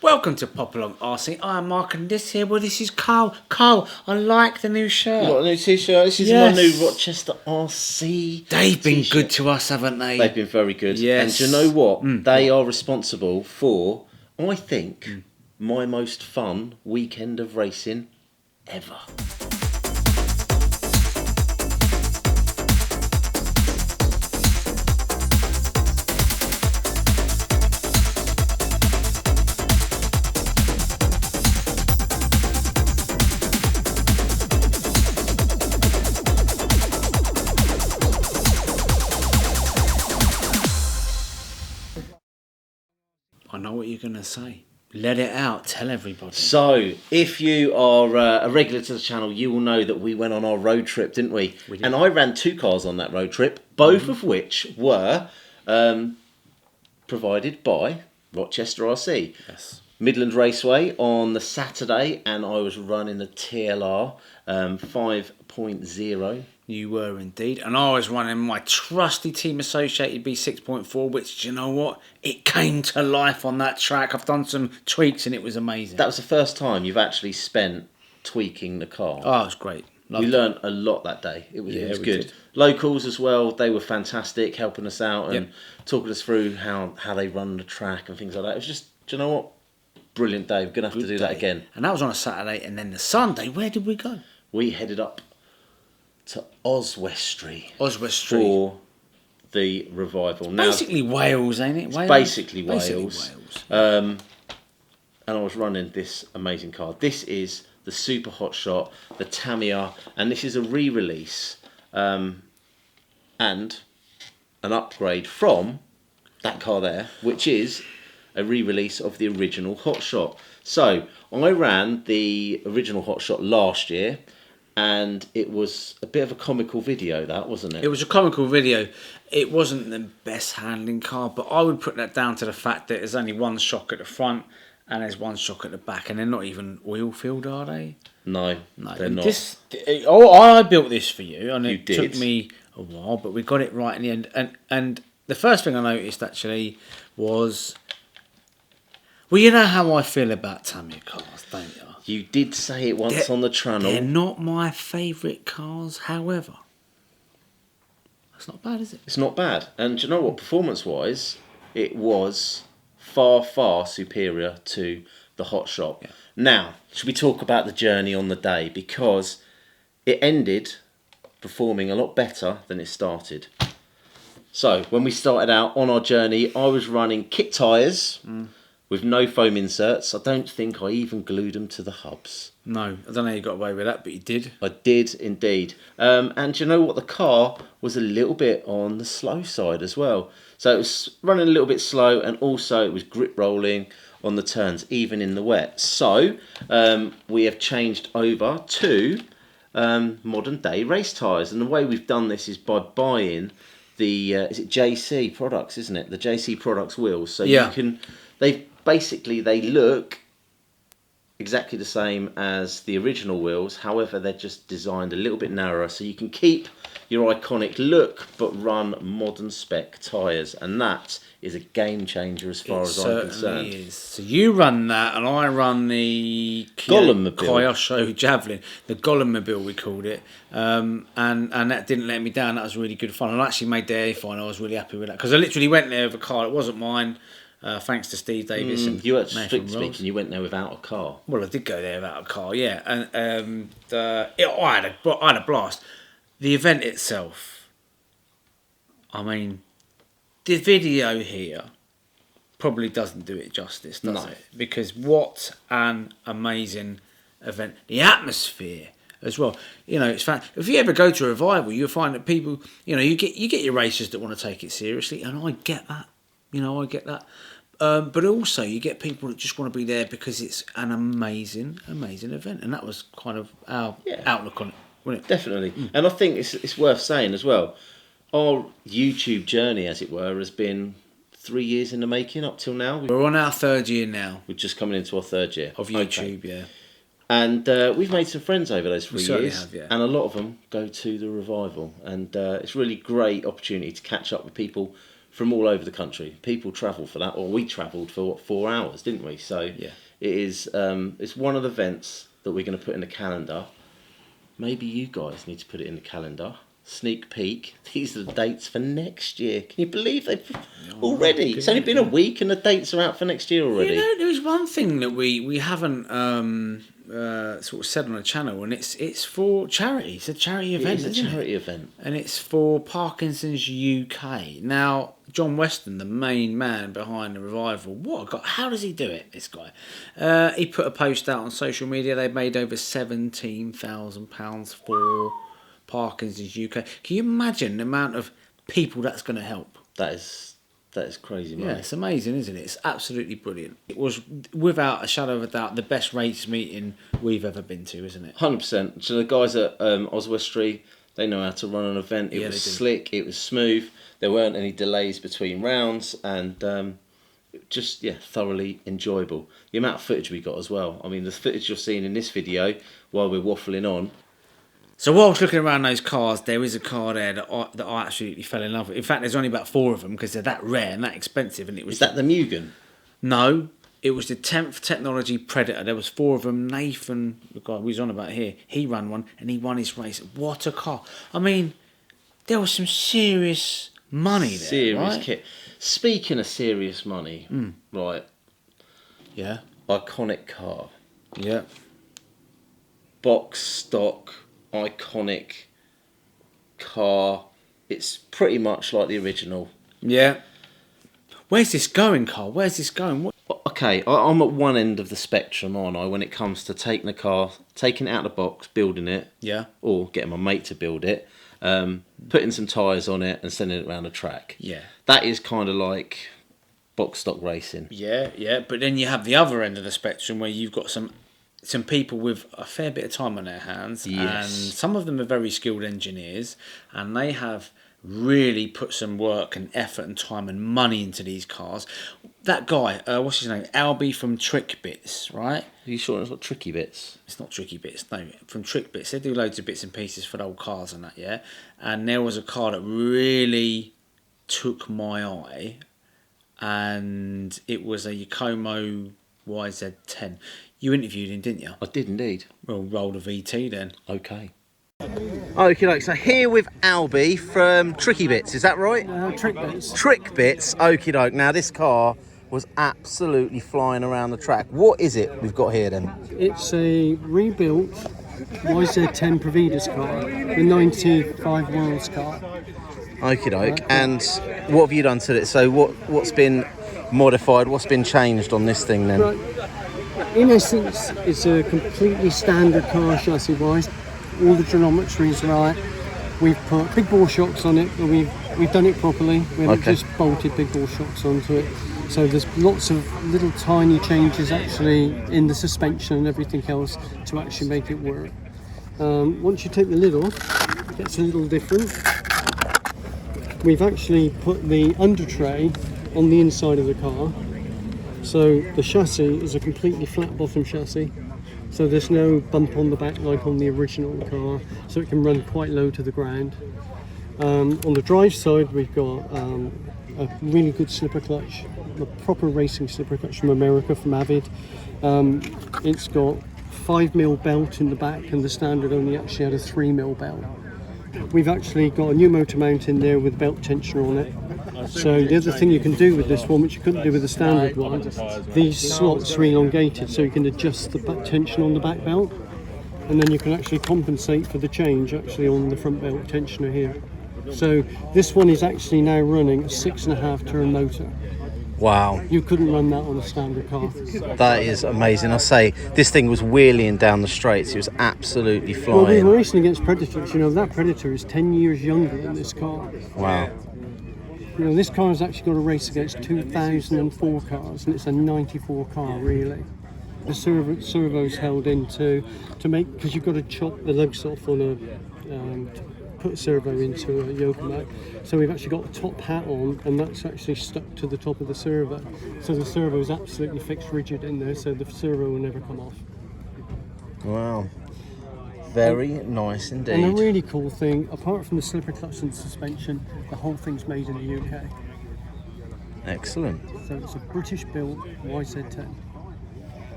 Welcome to Popalong RC. I'm Mark and this is Carl. Carl, I like the new shirt. You got a new t-shirt? This is my new Rochester RC They've been t-shirt. good to us, haven't they? They've been very good. Yes. And do you know what? They are responsible for, I think, my most fun weekend of racing ever. I know what you're going to say. Let it out. Tell everybody. So, if you are a regular to the channel, you will know that we went on our road trip, didn't we? We did. And I ran 2 cars on that road trip, both of which were provided by Rochester RC. Yes. Midland Raceway on the Saturday, and I was running a TLR 5.0. You were indeed. And I was running my trusty Team Associated B6.4, which, do you know what? It came to life on that track. I've done some tweaks and it was amazing. That was the first time you've actually spent tweaking the car. Oh, it was great. We learned a lot that day. It was good. Did. Locals as well, they were fantastic, helping us out and talking us through how they run the track and things like that. It was just, do you know what? Brilliant day. We're going to have to do that again. And that was on a Saturday. And then the Sunday, where did we go? We headed up to Oswestry. Oswestry. For the revival. Now, basically Wales, ain't it? Wales? Basically Wales. And I was running this amazing car. This is the Super Hotshot, the Tamiya, and this is a re-release and an upgrade from that car there, which is a re-release of the original Hotshot. So I ran the original Hotshot last year, and it was a bit of a comical video, that, wasn't it? It was a comical video. It wasn't the best handling car, but I would put that down to the fact that there's only one shock at the front and there's one shock at the back, and they're not even oil filled, are they? No, they're not. I built this for you, and it did. took me a while, but we got it right in the end. And the first thing I noticed actually was, well, you know how I feel about Tamiya cars, don't you? You did say it once on the channel. They're not my favourite cars, however. That's not bad, is it? It's not bad. And do you know what? Performance-wise, it was far, far superior to the Hotshot. Yeah. Now, should we talk about the journey on the day? Because it ended performing a lot better than it started. So, when we started out on our journey, I was running kit tyres with no foam inserts. I don't think I even glued them to the hubs. No, I don't know how you got away with that, but you did. I did indeed. And do you know what? The car was a little bit on the slow side as well. So it was running a little bit slow, and also it was grip rolling on the turns, even in the wet. So we have changed over to modern day race tyres. And the way we've done this is by buying the, is it JC products, isn't it? The JC products wheels. So you can, they look exactly the same as the original wheels, however they're just designed a little bit narrower, so you can keep your iconic look but run modern spec tyres, and that is a game changer as far as I'm concerned. Is. So you run that, and I run the Gollumobile. Kyosho Javelin, the Gollumobile we called it, and that didn't let me down. That was really good fun, and I actually made the air fine. I was really happy with that, because I literally went there with a car. It wasn't mine. Thanks to Steve Davis and You Nathan strictly Ralls. speaking, you went there without a car. Well, I did go there without a car, yeah, and I had a blast. The event itself, I mean, the video here probably doesn't do it justice, does it? Because what an amazing event! The atmosphere as well. You know, it's fun. If you ever go to a revival, you'll find that people, you know, you get your racers that want to take it seriously, and I get that. You know, I get that. But also, you get people that just want to be there because it's an amazing, amazing event. And that was kind of our outlook on it, wasn't it? Definitely. And I think it's worth saying as well, our YouTube journey, as it were, has been 3 years in the making up till now. We're on our 3rd year now. We're just coming into our 3rd year. Of YouTube, yeah. And we've made some friends over those 3 years. Have, yeah. And a lot of them go to the revival. And it's a really great opportunity to catch up with people from all over the country. People travel for that, or we travelled for what, 4 hours, didn't we? So Yeah. it is. It's one of the events that we're going to put in the calendar. Maybe you guys need to put it in the calendar. Sneak peek. These are the dates for next year. Can you believe they've already? It's only been a week and the dates are out for next year already. You know, there's one thing that we haven't sort of said on the channel, and it's for charity. It's a charity event. It's a charity event. And it's for Parkinson's UK. Now, John Weston, the main man behind the revival, what a guy. How does he do it, this guy? He put a post out on social media. They made over £17,000 for Parkinson's UK. Can you imagine the amount of people that's going to help? That is crazy, man. Yeah, it's amazing, isn't it? It's absolutely brilliant. It was, without a shadow of a doubt, the best race meeting we've ever been to, isn't it? 100%. So the guys at Oswestry, they know how to run an event. It was slick, it was smooth. There weren't any delays between rounds, and just thoroughly enjoyable. The amount of footage we got as well. I mean, the footage you're seeing in this video while we're waffling on. So while I was looking around those cars, there is a car there that I absolutely fell in love with. In fact, there's only about 4 of them because they're that rare and that expensive. And it was Is that the Mugen? No, it was the 10th Technology Predator. There was 4 of them. Nathan, the guy who's on about here, he ran one and he won his race. What a car! I mean, there was some serious money there. Serious right? kit. Speaking of serious money, right? Yeah. Iconic car. Yeah. Box stock. Iconic car. It's pretty much like the original. Yeah. Where's this going, Carl? Where's this going? What? Okay, I'm at one end of the spectrum, aren't I, when it comes to taking the car, taking it out of the box, building it, Yeah. or getting my mate to build it, putting some tyres on it and sending it around the track. Yeah. That is kind of like box stock racing. Yeah, yeah. But then you have the other end of the spectrum where you've got some people with a fair bit of time on their hands, Yes. and some of them are very skilled engineers, and they have really put some work and effort and time and money into these cars. That guy, what's his name? Albie from Trick Bits, right? Are you sure it's not Tricky Bits? It's not Tricky Bits, no. From Trick Bits, they do loads of bits and pieces for the old cars and that, yeah. And there was a car that really took my eye, and it was a Yokomo YZ10. You interviewed him, didn't you? I did indeed. Well, roll the VT then. Okay. Okay, so here with Albie from Tricky Bits, is that right? Trick Bits. Trick Bits, okie doke. Now this car was absolutely flying around the track. What is it we've got here then? It's a rebuilt YZ10 Providas car, the 95 Worlds car. Okie doke. And what have you done to it? So what's been modified? What's been changed on this thing then? Right. In essence, it's a completely standard car chassis-wise. All the geometry is right. We've put big ball shocks on it, but we've done it properly. We haven't just bolted big ball shocks onto it. So there's lots of little tiny changes actually in the suspension and everything else to actually make it work. Once you take the lid off, it gets a little different. We've actually put the under tray on the inside of the car. So the chassis is a completely flat bottom chassis. So there's no bump on the back like on the original car, so it can run quite low to the ground. On the drive side, we've got a really good slipper clutch, a proper racing slipper clutch from America, from Avid. It's got 5mm belt in the back, and the standard only actually had a 3mm belt. We've actually got a new motor mount in there with belt tensioner on it. So the other thing you can do with this one, which you couldn't do with the standard one, these slots are elongated so you can adjust the back tension on the back belt, and then you can actually compensate for the change actually on the front belt tensioner here. So this one is actually now running a 6.5 turn motor. Wow. You couldn't run that on a standard car. That is amazing. I say, this thing was wheeling down the straights. It was absolutely Well, we flying. were racing against Predators. You know, that Predator is 10 years younger than this car. Wow. You know, this car has actually got a race against 2004 cars, and it's a 94 car, really. The servo's held in to make, because you've got to chop the lugs off on to put a servo into a Yokomo. So we've actually got the top hat on, and that's actually stuck to the top of the servo. So the servo is absolutely fixed rigid in there, so the servo will never come off. Wow. Very nice indeed. And a really cool thing, apart from the slipper clutch and suspension, the whole thing's made in the UK. Excellent. So it's a British-built YZ10.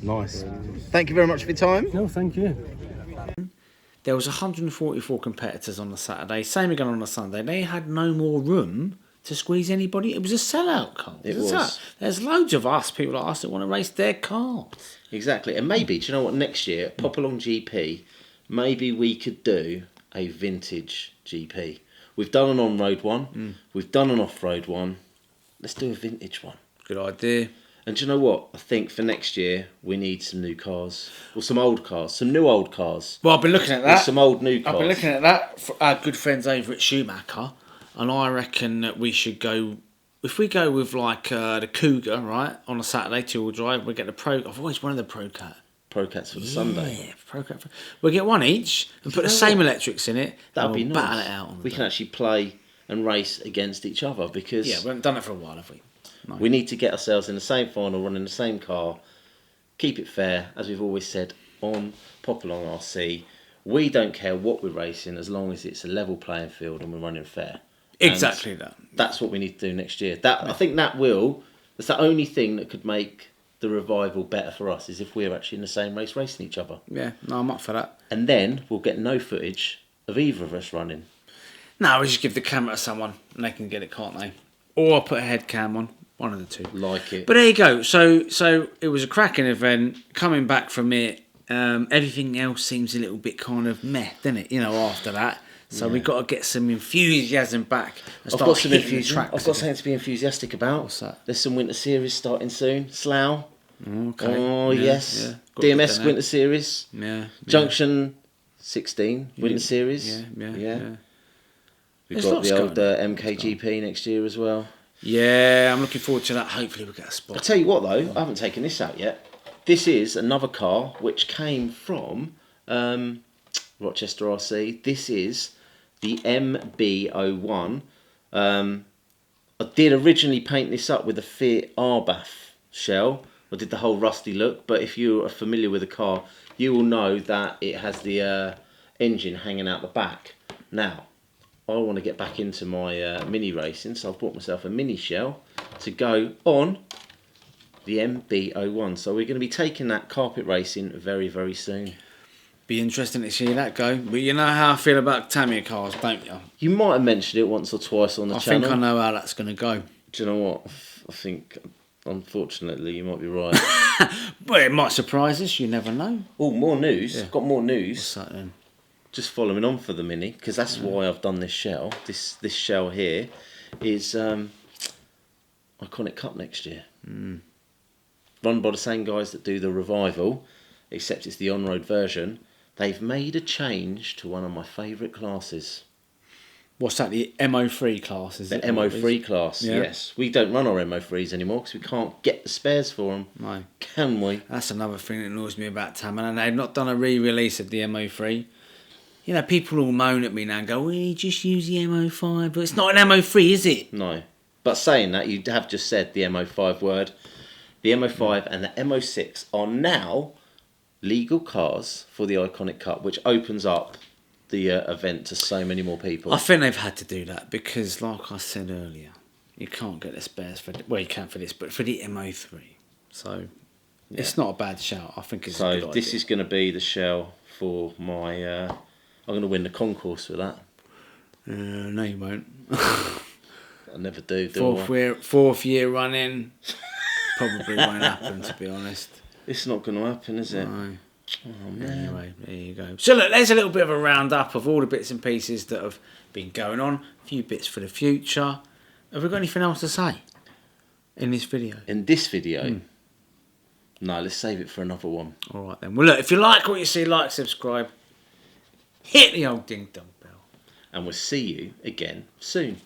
Nice. Thank you very much for your time. No, thank you. There was 144 competitors on the Saturday. Same again on the Sunday. They had no more room to squeeze anybody. It was a sellout car. It was. There's loads of us, people like us, that want to race their cars. Exactly. And maybe, do you know what, next year, Popalong GP, maybe we could do a vintage GP. We've done an on-road one. We've done an off-road one. Let's do a vintage one. Good idea. And do you know what? I think for next year, we need some new cars. Or some old cars. Some new old cars. Well, I've been looking at Or that. some old new cars. I've been looking at that for our good friends over at Schumacher, and I reckon that we should go. If we go with like the Cougar, right, on a Saturday 2-wheel drive, we get the Pro. I've always wanted the Pro Cat. Pro Cats for the Sunday. Yeah, Pro Cat. We'll get one each and put the same electrics in it. That'd and be we'll nice. battle it out on the We day. can actually play and race against each other because Yeah, we haven't done it for a while, have we? No. we need to get ourselves in the same final, running the same car, keep it fair, as we've always said on Popalong RC. We don't care what we're racing as long as it's a level playing field and we're running fair. Exactly And that. That's what we need to do next year. I think that's the only thing that could make the revival better for us is if we're actually in the same race racing each other. Yeah, no, I'm up for that. And then we'll get no footage of either of us running. No, we just give the camera to someone and they can get it, can't they? Or put a head cam on. One of the two. Like it. But there you go. So it was a cracking event. Coming back from it, everything else seems a little bit kind of meh, doesn't it? You know, after that. So we've got to get some enthusiasm back. And I've start got some hitting the enthusiasm. tracks I've got again. something to be enthusiastic about. What's that? There's some winter series starting soon. Slough. Okay. Oh Yeah, yes. yeah. Got to get DMS that winter out. series. Yeah. Junction 16 winter series. Yeah. We've There's got lots the old going MKGP next year as well. Yeah, I'm looking forward to that. Hopefully we'll get a I'll spot. tell you what though, I haven't taken this out yet. This is another car which came from Rochester RC. This is the MB01. I did originally paint this up with a Fiat Arbath shell. I did the whole rusty look, but if you are familiar with the car, you will know that it has the engine hanging out the back. Now, I want to get back into my mini racing, so I've bought myself a mini shell to go on the MB01. So we're going to be taking that carpet racing very, very soon. Be interesting to see that go. But you know how I feel about Tamiya cars, don't you? You might have mentioned it once or twice on the I channel. think I know how that's going to go. Do you know what? I think, unfortunately, you might be right. But it might surprise us. You never know. Oh, more news. Yeah. Got more news. What's that then? Just following on for the mini, because that's why I've done this shell. This shell here is Iconic Cup next year. Run by the same guys that do the Revival, except it's the on-road version. They've made a change to one of my favourite classes. What's that? The MO3 class, is The it? MO3 class, Yeah. yes. We don't run our MO3s anymore because we can't get the spares for them. No. Can we? That's another thing that annoys me about Tamiya. And they've not done a re-release of the MO3. You know, people all moan at me now and go, we just use the MO5. But it's not an MO3, is it? No. But saying that, you have just said the MO5 word. The MO5 and the MO6 are now legal cars for the Iconic Cup, which opens up the event to so many more people. I think they've had to do that because, like I said earlier, you can't get the spares for... Well, you can for this, but for the MO3. So, it's not a bad shout. I think it's a good So idea. this is going to be the shell for my... I'm going to win the concourse with that. No, you won't. I never do I? Fourth year running. Probably won't happen, to be honest. It's not going to happen, is it? No. Oh, man. Anyway, there you go. So look, there's a little bit of a roundup of all the bits and pieces that have been going on. A few bits for the future. Have we got anything else to say in this video? In this video? No, let's save it for another one. All right then. Well, look, if you like what you see, like, subscribe, hit the old ding dong bell. And we'll see you again soon.